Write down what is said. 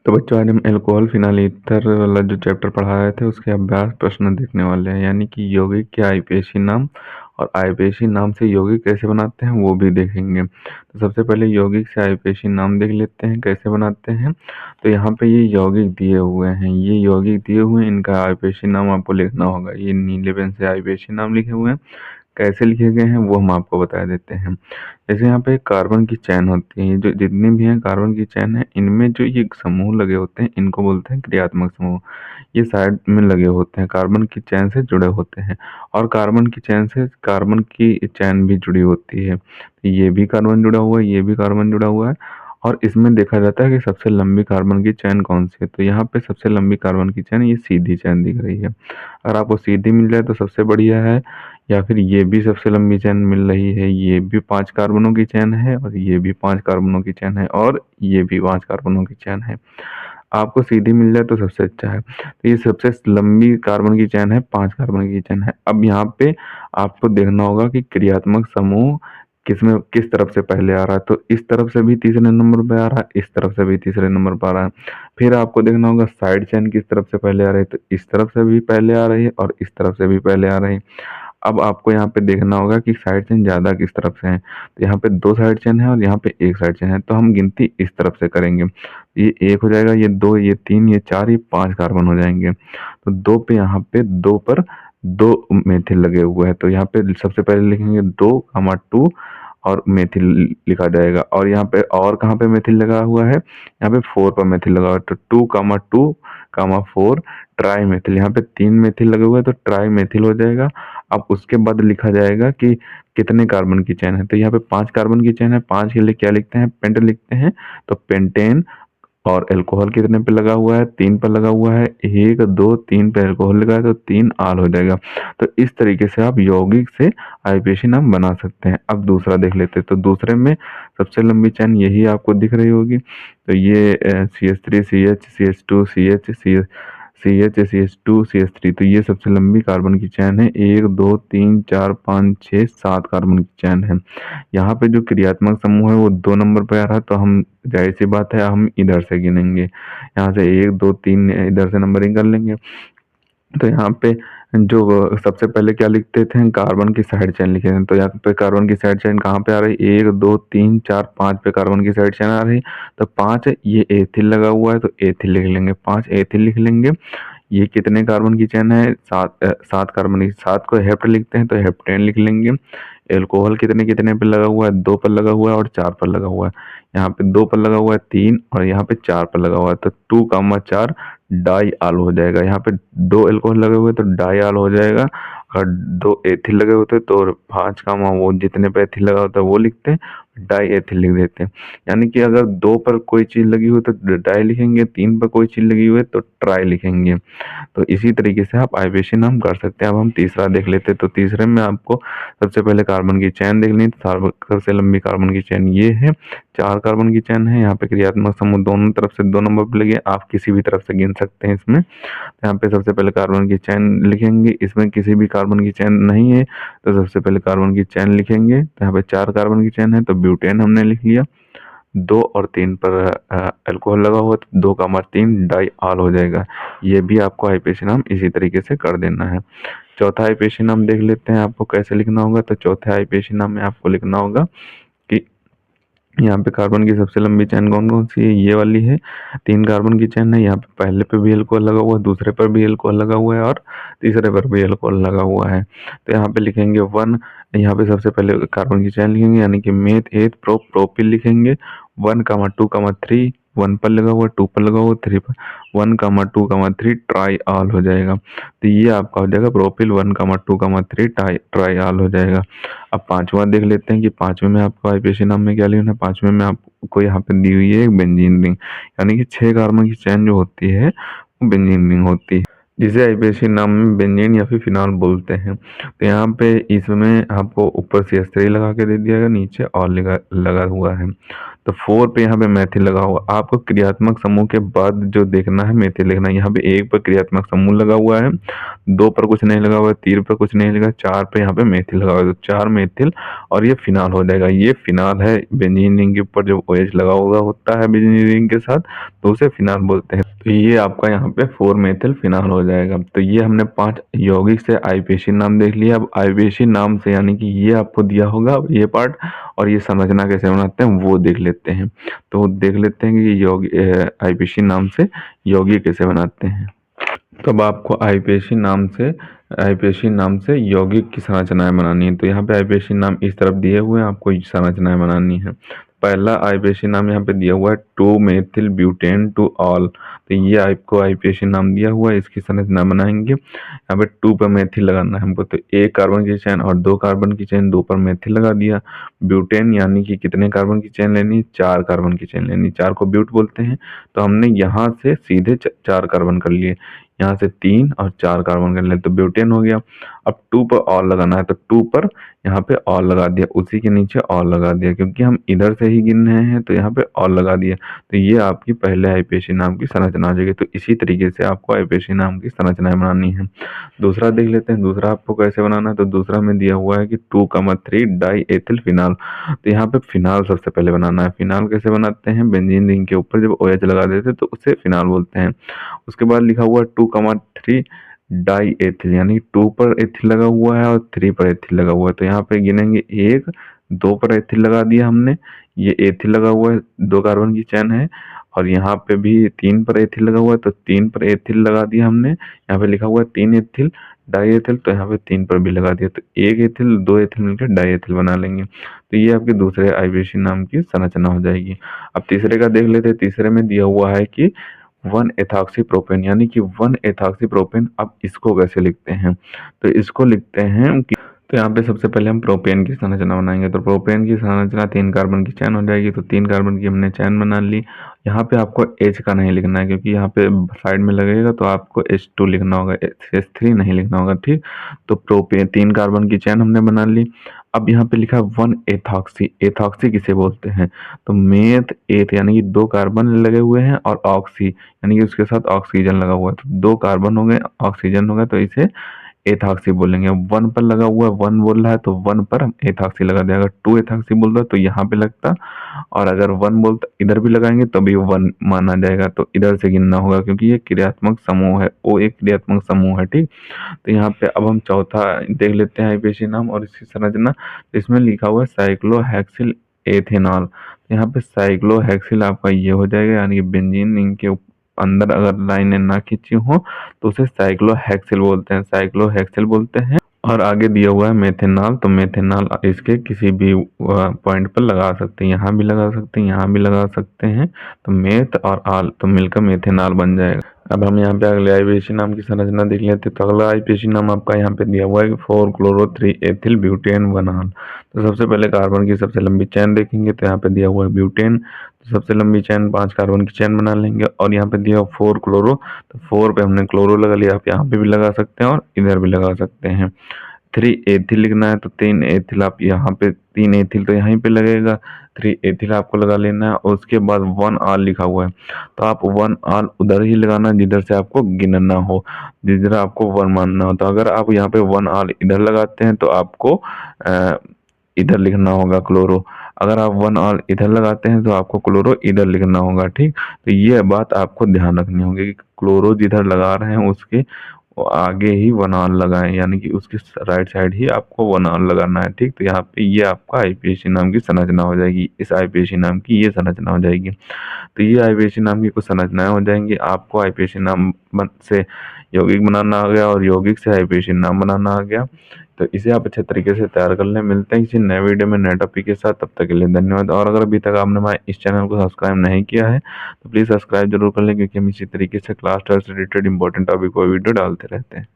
तो बच्चों आज हम अल्कोहल फिनाइल ईथर वाला जो चैप्टर पढ़ा रहे थे उसके अभ्यास प्रश्न देखने वाले हैं, यानी कि यौगिक के आईपीएसी नाम और आईपीएसी नाम से यौगिक कैसे बनाते हैं वो भी देखेंगे। तो सबसे पहले यौगिक से आईपीएसी नाम देख लेते हैं कैसे बनाते हैं। तो यहाँ पे ये यौगिक दिए हुए हैं, ये यौगिक दिए हुए हैं, इनका आईपीएसी नाम आपको लिखना होगा। ये नीले पेन से आईपीएसी नाम लिखे हुए हैं, कैसे लिखे गए हैं वो हम आपको बता देते हैं। जैसे यहाँ पे कार्बन की चैन होती है, ये जो जितनी भी हैं कार्बन की चैन है, इनमें जो ये समूह लगे होते हैं इनको बोलते हैं क्रियात्मक समूह। ये साइड में लगे होते हैं, कार्बन की चैन से जुड़े होते हैं, और कार्बन की चैन से कार्बन की चैन भी जुड़ी होती है। तो ये भी कार्बन जुड़ा हुआ है, ये भी कार्बन जुड़ा हुआ है, और इसमें देखा जाता है कि सबसे लंबी कार्बन की चैन कौन सी है। तो यहाँ पे सबसे लंबी कार्बन की चैन ये सीधी चैन दिख रही है। अगर आपको सीधी मिल जाए तो सबसे बढ़िया है, या फिर ये भी सबसे लंबी चैन मिल रही है, ये भी 5 कार्बनों की चैन है, और ये भी 5 कार्बनों की चैन है, और ये भी 5 कार्बनों की चैन है। आपको सीधी मिल जाए तो सबसे अच्छा है। तो ये सबसे लंबी कार्बन की चैन है, 5 कार्बन की चैन है। अब यहाँ पे आपको देखना होगा कि क्रियात्मक समूह किसमें किस तरफ से पहले आ रहा है। तो इस तरफ से भी तीसरे नंबर पे आ रहा है, इस तरफ से भी तीसरे नंबर पर आ रहा है। फिर आपको देखना होगा साइड चेन किस तरफ से पहले आ रही है, तो इस तरफ से भी पहले आ रही है और इस तरफ से भी पहले आ रही है। अब आपको यहाँ पे देखना होगा कि साइड चेन ज़्यादा किस तरफ से है। तो यहाँ पे 2 साइड चेन है और यहाँ पे 1 साइड चेन है, तो हम गिनती इस तरफ से करेंगे। ये 1 हो जाएगा, ये 2, ये 3, ये 4, ये 5 कार्बन हो जाएंगे। तो 2 पे यहाँ पे 2 पर 2 मेथिल लगे हुए हैं, तो यहाँ पे सबसे पहले लिखेंगे 2, 2 और मेथिल लिखा जाएगा। और यहाँ पे और कहाँ पे मेथिल लगा हुआ है, यहाँ पे 4 पर मेथिल लगा हुआ है, तो 2, 4 ट्राई मेथिल। यहाँ पे 3 मेथिल लगे हुए हैं तो ट्राई मेथिल हो जाएगा। अब उसके बाद लिखा जाएगा कि कितने कार्बन की चेन है। तो यहाँ पे 5 कार्बन की चेन है, 5 के लिए क्या लिखते हैं, पेंट लिखते हैं। तो पेंटेन। और अल्कोहल कितने पे लगा हुआ है, 3 पर लगा हुआ है। 1, 2, 3 पे अल्कोहल लगा है तो 3 आल हो जाएगा। तो इस तरीके से आप यौगिक से आईपीएसी नाम बना सकते हैं। अब दूसरा देख लेते हैं। तो दूसरे में सबसे लंबी चैन यही आपको दिख रही होगी। तो ये CH3 CH CH2 CH CH CH2 CH3, तो ये सबसे लंबी कार्बन की चैन है। 1, 2, 3, 4, 5, 6, 7 कार्बन की चैन है। यहाँ पे जो क्रियात्मक समूह है वो 2 नंबर पे आ रहा है, तो हम जाहिर सी बात है हम इधर से गिनेंगे। यहाँ से 1, 2, 3 इधर से नंबरिंग कर लेंगे। तो यहाँ पे जो सबसे पहले क्या लिखते थे, कार्बन की साइड चेन लिखे थे। तो यहाँ पे कार्बन की साइड चेन कहाँ पे आ रही, 1, 2, 3, 4, 5 पे कार्बन की साइड चेन आ रही। तो 5 ये एथिल लगा हुआ है तो एथिल लिख लेंगे, 5 एथिल लिख लेंगे। ये कितने कार्बन की चेन है, 7 कार्बन की। 7 को हेप्ट लिखते हैं तो हेप्टेन लिख लेंगे। एल्कोहल कितने कितने पे लगा हुआ है, 2 पर लगा हुआ है और 4 पर लगा हुआ है। यहाँ पे 2 पर लगा हुआ है 3, और यहाँ पे 4 पर लगा हुआ है, तो 2, 4 डाई आल हो जाएगा। यहाँ पे 2 एल्कोहल लगे हुए तो डाई आल हो जाएगा, और 2 एथिल लगे होते तो 5, वो जितने पे एथिल लगा होता है वो लिखते हैं, डाई एथिल लिख देते हैं। यानी कि अगर 2 पर कोई चीज लगी हुई तो डाई लिखेंगे, 3 पर कोई चीज लगी हुई है तो ट्राई लिखेंगे। तो इसी तरीके से आप आईपीएसी नाम कर सकते हैं। अब हम तीसरा देख लेते हैं। तो तीसरे में आपको सबसे पहले कार्बन की चैन देखनी है। तो सबसे लंबी कार्बन की चैन ये है, 4 कार्बन की चैन है। यहाँ पे क्रियात्मक समूह दोनों तरफ से 2 नंबर पे लगे, आप किसी भी तरफ से गिन सकते हैं इसमें। तो यहाँ पे सबसे पहले कार्बन की चैन लिखेंगे, इसमें किसी भी कार्बन की चैन नहीं है तो सबसे पहले कार्बन की चैन लिखेंगे। तो यहाँ पे 4 कार्बन की चैन है तो ब्यूटेन हमने लिख लिया। 2 और 3 पर अल्कोहल लगा हुआ तो 2, 3 डाई आल हो जाएगा। ये भी आपको आईपीएसी नाम इसी तरीके से कर देना है। चौथा आईपीएसी नाम देख लेते हैं आपको कैसे लिखना होगा। तो चौथे आईपीएसी नाम में आपको लिखना होगा कि यहाँ पे कार्बन की सबसे लंबी चैन कौन कौन सी है, ये वाली है। 3 कार्बन की चैन है, यहाँ पे पहले पे भी अल्कोहल लगा हुआ है, दूसरे पर भी अल्कोहल लगा हुआ है, और तीसरे पर भी अल्कोहल लगा हुआ है। तो यहाँ पे लिखेंगे 1। यहाँ पे सबसे पहले कार्बन की चैन लिखेंगे, यानी कि मेथ एथ प्रोपिल लिखेंगे। 1, 2, 3, 1 पर लगा हुआ, 2 पर लगा हुआ, 3 पर। 1, 2, 3 ट्राई आल हो जाएगा। तो ये आपका हो जाएगा प्रोपिल। 1, 2, 3 ट्राई आल हो जाएगा। अब पांचवा देख लेते हैं कि पांचवें में आपको आईपीएसी नाम में क्या लिखना है। पांचवें में आपको यहाँ पे दी हुई है एक बेंजीन रिंग, यानी कि 6 कार्बन की चैन जो होती है वो बेंजीन रिंग होती है, जिसे आईपीएसी नाम में बेंजीन या फिर फिनॉल बोलते हैं। तो यहाँ पे इसमें आपको ऊपर CH3 लगा के दे दिया गया, नीचे और लगा हुआ है। तो 4 पे यहाँ पे मेथिल लगा हुआ। आपको क्रियात्मक समूह के बाद जो देखना है मेथिल लिखना है। यहाँ पे 1 पर क्रियात्मक समूह लगा हुआ है, 2 पर कुछ नहीं लगा हुआ है, 3 पर कुछ नहीं लगा, 4 पे यहाँ पे मेथिल लगा हुआ है। तो 4 मेथिल और ये फिनाल हो जाएगा। ये फिनाल है। बेंजीन रिंग के ऊपर जो OH लगा हुआ होता है बेंजीन रिंग के साथ, तो उसे फिनाल बोलते हैं। तो ये आपका यहाँ पे 4 मेथिल फिनाल हो जाएगा। तो ये हमने 5 यौगिक से आईपीएसी नाम देख लिया। अब आईपीएसी नाम से यानी कि ये आपको दिया होगा ये पार्ट, और ये संरचना कैसे बनाते हैं वो देख लेते हैं। तो देख लेते हैं कि आईपीएसी नाम से यौगिक कैसे बनाते हैं। तो अब आपको आईपीएसी नाम से यौगिक की संरचनाएं बनानी है। तो यहाँ पे आईपीएसी नाम इस तरफ दिए हुए हैं, आपको संरचनाएं बनानी है। पहला आईपीएसी नाम यहाँ पे दिया हुआ है 2 मेथिल ब्यूटेन टू ऑल। तो ये आपको आईपीएसी नाम दिया हुआ है, इसकी संरचना बनाएंगे। यहाँ पे 2 पर मेथिल लगाना है हमको। तो 1 कार्बन की चेन और 2 कार्बन की चेन, 2 पर मेथिल लगा दिया। ब्यूटेन यानी कि कितने कार्बन की चेन लेनी, 4 कार्बन की चेन लेनी, 4 को ब्यूट बोलते हैं। तो हमने यहाँ से सीधे 4 कार्बन कर लिए, यहाँ से 3 और 4 कार्बन कर ले, तो ब्यूटेन हो गया। अब 2 पर और लगाना है, तो 2 पर यहाँ पे और लगा दिया, उसी के नीचे और लगा दिया, क्योंकि हम इधर से ही गिन रहे हैं तो यहाँ पे और लगा दिया। तो ये आपकी पहले आईपीएसी नाम की संरचना हो जाएगी। तो इसी तरीके से आपको आईपीएसी नाम की संरचनाएं बनानी है। दूसरा देख लेते हैं, दूसरा आपको कैसे बनाना है। तो दूसरा में दिया हुआ है कि 2,3 डाई एथिल फिनाल। तो यहाँ पे फिनाल सबसे पहले बनाना है। फिनाल कैसे बनाते हैं, बेंजीन रिंग के ऊपर जब OH लगा देते तो उसे फिनाल बोलते हैं। उसके बाद लिखा हुआ 2,3 डाई एथिल, यानी 2 पर एथिल लगा हुआ है और 3 पर एथिल लगा हुआ है। तो यहाँ पे गिनेंगे 1, 2 पर एथिल लगा दिया हमने, ये एथिल लगा हुआ है, 2 कार्बन की चेन है। और यहाँ पे भी 3 पर एथिल लगा हुआ है, तो 3 पर एथिल लगा दिया हमने। यहाँ पे लिखा हुआ है 3 एथिल डाई एथिल, तो यहाँ पे 3 पर भी लगा दिया। तो 1 एथिल 2 एथिल मिलकर डाई एथिल बना लेंगे। तो ये आपके दूसरे आईपीएसी नाम की संरचना हो जाएगी। अब तीसरे का देख लेते हैं। तीसरे में दिया हुआ है कि 1 एथॉक्सी प्रोपेन, यानी कि 1 एथॉक्सी प्रोपेन। अब इसको कैसे लिखते हैं, तो इसको लिखते हैं कि, तो यहाँ पे सबसे पहले हम प्रोपेन की संरचना बनाएंगे। तो प्रोपेन की संरचना 3 कार्बन की चैन हो जाएगी। तो 3 कार्बन की हमने चैन बना ली। यहाँ पे आपको H का नहीं लिखना है, क्योंकि यहाँ पे साइड में लगेगा, तो आपको H2 लिखना होगा, H3 नहीं लिखना होगा, ठीक। तो प्रोपेन 3 कार्बन की चैन हमने बना ली। अब यहाँ पे लिखा 1 एथॉक्सी। एथॉक्सी किसे बोलते हैं, तो मेथ एथ, यानी कि 2 कार्बन लगे हुए हैं और ऑक्सी यानी कि उसके साथ ऑक्सीजन लगा हुआ है। तो 2 कार्बन हो गए, ऑक्सीजन हो गया, तो इसे एथॉक्सी बोलेंगे। 1 पर लगा हुआ है, 1 बोल रहा है, तो 1 पर हम एथॉक्सी लगा दें। अगर 2 एथॉक्सी बोल रहा है तो यहाँ पे लगता, और अगर 1 बोलता इधर भी लगाएंगे तो भी 1 माना जाएगा। तो इधर से गिनना होगा, क्योंकि ये क्रियात्मक समूह है, वो एक क्रियात्मक समूह है, ठीक। तो यहाँ पे अब हम चौथा देख लेते हैं आईपीएसी नाम और इसकी संरचना। इसमें लिखा हुआ है साइक्लोहेक्सिल एथेनॉल। यहाँ पे साइक्लोहेक्सिल आपका ये हो जाएगा, यानी कि बेंजीन रिंग के अंदर अगर लाइनें ना खींची हो तो उसे साइक्लोहेक्सिल बोलते हैं, साइक्लोहेक्सिल बोलते हैं। और आगे दिया हुआ है मेथेनॉल। तो मेथेनॉल इसके किसी भी पॉइंट पर लगा सकते हैं, यहाँ भी लगा सकते हैं, यहाँ भी लगा सकते हैं। तो मेथ और आल तो मिलकर मेथेनॉल बन जाएगा। अब हम यहाँ पे अगले आईपीएसी नाम की संरचना देख लेते हैं। तो अगला आईपीएसी नाम आपका यहाँ पे दिया हुआ है 4 क्लोरो 3 एथिल ब्यूटेन 1 आल। तो सबसे पहले कार्बन की सबसे लंबी चैन देखेंगे। तो यहाँ पे दिया हुआ है ब्यूटेन, तो सबसे लंबी चैन 5 कार्बन की चैन बना लेंगे। और यहाँ पे दिया हुआ 4 क्लोरो, तो 4 पे हमने क्लोरो लगा लिया। आप यहाँ पे भी लगा सकते हैं और इधर भी लगा सकते हैं। 3 एथिल लिखना है, तो 3 एथिल आप यहाँ पे, 3 एथिल तो यहीं पे लगेगा, 3 एथिल आपको लगा लेना है। और उसके बाद 1 आल लिखा हुआ है, तो आप 1 आल उधर ही लगाना जिधर से आपको गिनना हो, जिधर आपको 1 मानना हो। तो अगर आप यहाँ पे 1 आल इधर लगाते हैं तो आपको इधर लिखना होगा क्लोरो। अगर आप 1 आल इधर लगाते हैं तो आपको क्लोरो इधर लिखना होगा, ठीक। तो ये बात आपको ध्यान रखनी होगी कि क्लोरो जिधर लगा रहे हैं उसके आगे ही 1 आल लगाएं, यानी कि उसके राइट साइड ही आपको 1 आल लगाना है, ठीक। तो यहाँ पे ये आपका आईपीएसी नाम की संरचना हो जाएगी। इस आईपीएसी नाम की ये संरचना हो जाएगी। तो ये आईपीएसी नाम की कुछ संरचनाएं हो जाएंगी। आपको आईपीएसी नाम से यौगिक बनाना आ गया और यौगिक से आईपीएसी नाम बनाना आ गया। तो इसे आप अच्छे तरीके से तैयार कर लें। मिलते हैं किसी नए वीडियो में नए टॉपिक के साथ, तब तक के लिए धन्यवाद। और अगर अभी तक आपने हमारे इस चैनल को सब्सक्राइब नहीं किया है तो प्लीज़ सब्सक्राइब जरूर कर लें, क्योंकि हम इसी तरीके से क्लास टेस्ट से रिलेटेड इंपॉर्टेंट टॉपिक को वीडियो डालते रहते हैं।